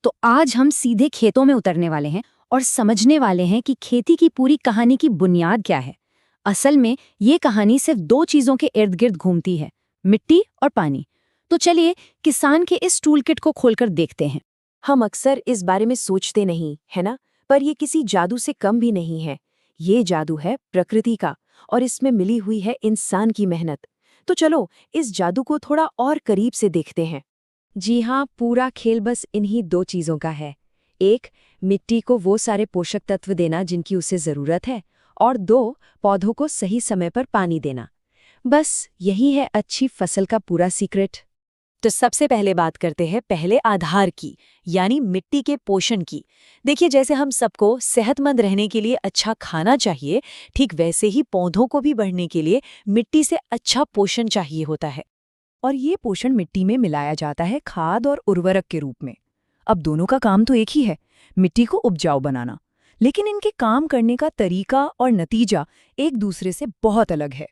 तो आज हम सीधे खेतों में उतरने वाले हैं और समझने वाले हैं कि खेती की पूरी कहानी की बुनियाद क्या है। असल में ये कहानी सिर्फ दो चीजों के इर्द गिर्द घूमती है, मिट्टी और पानी। तो चलिए किसान के इस टूल किट को खोलकर देखते हैं। हम अक्सर इस बारे में सोचते नहीं, है ना? पर ये किसी जादू से कम भी नहीं है। ये जादू है प्रकृति का, और इसमें मिली हुई है इंसान की मेहनत। तो चलो इस जादू को थोड़ा और करीब से देखते हैं। जी हाँ, पूरा खेल बस इन्हीं दो चीज़ों का है। एक, मिट्टी को वो सारे पोषक तत्व देना जिनकी उसे ज़रूरत है, और दो, पौधों को सही समय पर पानी देना। बस यही है अच्छी फसल का पूरा सीक्रेट। तो सबसे पहले बात करते हैं पहले आधार की, यानी मिट्टी के पोषण की। देखिए, जैसे हम सबको सेहतमंद रहने के लिए अच्छा खाना चाहिए, ठीक वैसे ही पौधों को भी बढ़ने के लिए मिट्टी से अच्छा पोषण चाहिए होता है। और ये पोषण मिट्टी में मिलाया जाता है खाद और उर्वरक के रूप में। अब दोनों का काम तो एक ही है, मिट्टी को उपजाऊ बनाना। लेकिन इनके काम करने का तरीका और नतीजा एक दूसरे से बहुत अलग है।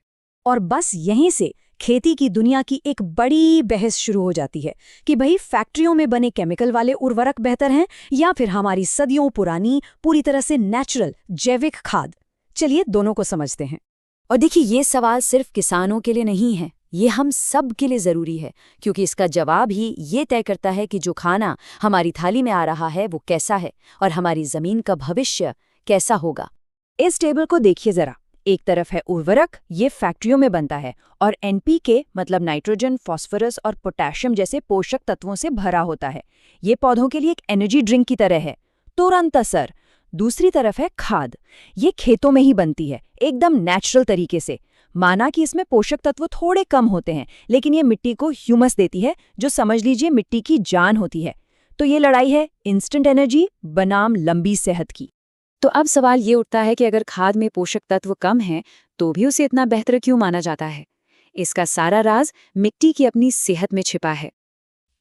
और बस यहीं से खेती की दुनिया की एक बड़ी बहस शुरू हो जाती है कि भाई फैक्ट्रियों में बने केमिकल वाले उर्वरक बेहतर हैं या फिर हमारी सदियों पुरानी पूरी तरह से नेचुरल जैविक खाद। चलिए दोनों को समझते हैं। और देखिए, ये सवाल सिर्फ किसानों के लिए नहीं है, ये हम सब के लिए ज़रूरी है, क्योंकि इसका जवाब ही ये तय करता है कि जो खाना हमारी थाली में आ रहा है वो कैसा है और हमारी ज़मीन का भविष्य कैसा होगा। इस टेबल को देखिए जरा। एक तरफ है उर्वरक, ये फैक्ट्रियों में बनता है और एनपीके मतलब नाइट्रोजन, फास्फोरस और पोटेशियम जैसे पोषक तत्वों से भरा होता है। ये पौधों के लिए एक एनर्जी ड्रिंक की तरह है, तुरंत असर। दूसरी तरफ है खाद, ये खेतों में ही बनती है, एकदम नेचुरल तरीके से। माना कि इसमें पोषक तत्व थोड़े कम होते हैं, लेकिन ये मिट्टी को ह्यूमस देती है, जो समझ लीजिए मिट्टी की जान होती है। तो ये लड़ाई है इंस्टेंट एनर्जी बनाम लंबी सेहत की। तो अब सवाल ये उठता है कि अगर खाद में पोषक तत्व कम हैं, तो भी उसे इतना बेहतर क्यों माना जाता है? इसका सारा राज मिट्टी की अपनी सेहत में छिपा है।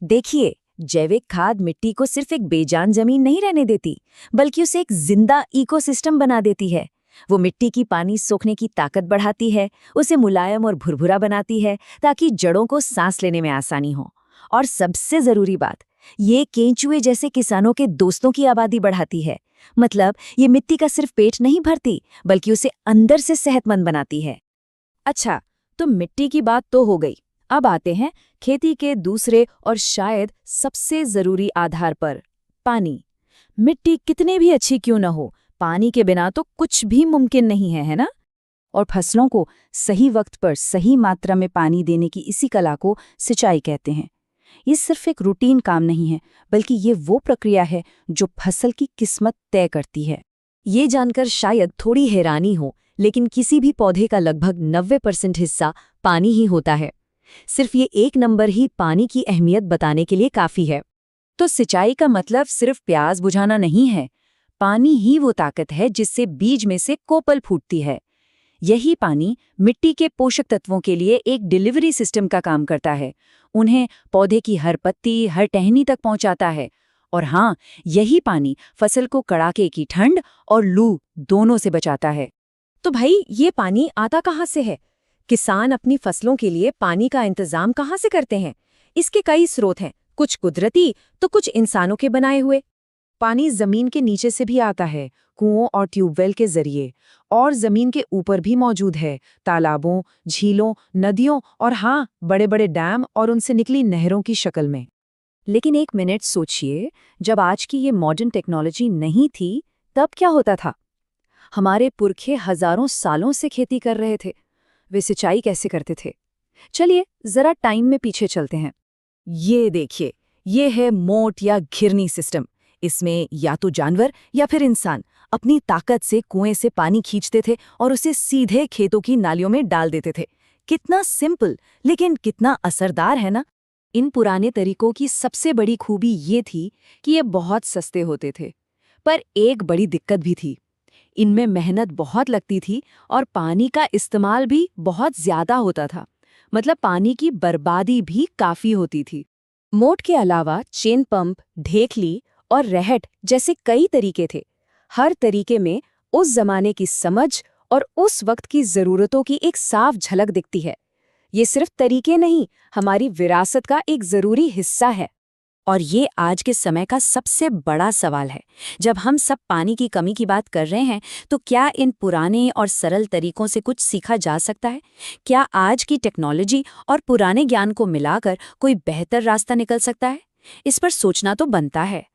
देखिए, जैविक खाद मिट्टी को सिर्फ एक बेजान जमीन नहीं रहने देती, बल्कि उसे एक जिंदा इकोसिस्टम बना देती है। वो मिट्टी की पानी सोखने की ताकत बढ़ाती है, उसे मुलायम और भुरभुरा बनाती है ताकि जड़ों को सांस लेने में आसानी हो। और सबसे जरूरी बात, ये केंचुए जैसे किसानों के दोस्तों की आबादी बढ़ाती है। मतलब ये मिट्टी का सिर्फ पेट नहीं भरती, बल्कि उसे अंदर से सेहतमंद बनाती है। अच्छा, तो मिट्टी की बात तो हो गई। अब आते हैं खेती के दूसरे और शायद सबसे जरूरी आधार पर, पानी। मिट्टी कितनी भी अच्छी क्यों न हो, पानी के बिना तो कुछ भी मुमकिन नहीं है ना? और फसलों को सही वक्त पर सही मात्रा में पानी देने की इसी कला को सिंचाई कहते हैं। ये सिर्फ एक रूटीन काम नहीं है, बल्कि ये वो प्रक्रिया है जो फसल की किस्मत तय करती है। ये जानकर शायद थोड़ी हैरानी हो, लेकिन किसी भी पौधे का लगभग 90% हिस्सा पानी ही होता है। सिर्फ ये एक नंबर ही पानी की अहमियत बताने के लिए काफी है। तो सिंचाई का मतलब सिर्फ प्याज बुझाना नहीं है। पानी ही वो ताकत है जिससे बीज में से कोपल फूटती है। यही पानी मिट्टी के पोषक तत्वों के लिए एक डिलीवरी सिस्टम का काम करता है, उन्हें पौधे की हर पत्ती, हर टहनी तक पहुंचाता है। और हाँ, यही पानी फसल को कड़ाके की ठंड और लू दोनों से बचाता है। तो भाई, ये पानी आता कहाँ से है? किसान अपनी फसलों के लिए पानी का इंतजाम कहाँ से करते हैं? इसके कई स्रोत हैं, कुछ कुदरती तो कुछ इंसानों के बनाए हुए। पानी जमीन के नीचे से भी आता है, कुओं और ट्यूबवेल के जरिए, और जमीन के ऊपर भी मौजूद है, तालाबों, झीलों, नदियों और हाँ, बड़े बड़े डैम और उनसे निकली नहरों की शक्ल में। लेकिन एक मिनट सोचिए, जब आज की ये मॉडर्न टेक्नोलॉजी नहीं थी, तब क्या होता था? हमारे पुरखे हजारों सालों से खेती कर रहे थे। वे सिंचाई कैसे करते थे? चलिए जरा टाइम में पीछे चलते हैं। ये देखिए, ये है मोट या घिरनी सिस्टम। इसमें या तो जानवर या फिर इंसान अपनी ताकत से कुएं से पानी खींचते थे और उसे सीधे खेतों की नालियों में डाल देते थे। कितना सिंपल, लेकिन कितना असरदार है ना? इन पुराने तरीकों की सबसे बड़ी खूबी ये थी कि ये बहुत सस्ते होते थे। पर एक बड़ी दिक्कत भी थी, इनमें मेहनत बहुत लगती थी और पानी का इस्तेमाल भी बहुत ज्यादा होता था। मतलब पानी की बर्बादी भी काफी होती थी। मोट के अलावा चेन पंप, ढेकली और रहट जैसे कई तरीके थे। हर तरीके में उस जमाने की समझ और उस वक्त की जरूरतों की एक साफ झलक दिखती है। ये सिर्फ तरीके नहीं, हमारी विरासत का एक जरूरी हिस्सा है। और ये आज के समय का सबसे बड़ा सवाल है। जब हम सब पानी की कमी की बात कर रहे हैं, तो क्या इन पुराने और सरल तरीकों से कुछ सीखा जा सकता है? क्या आज की टेक्नोलॉजी और पुराने ज्ञान को मिलाकर कोई बेहतर रास्ता निकल सकता है? इस पर सोचना तो बनता है।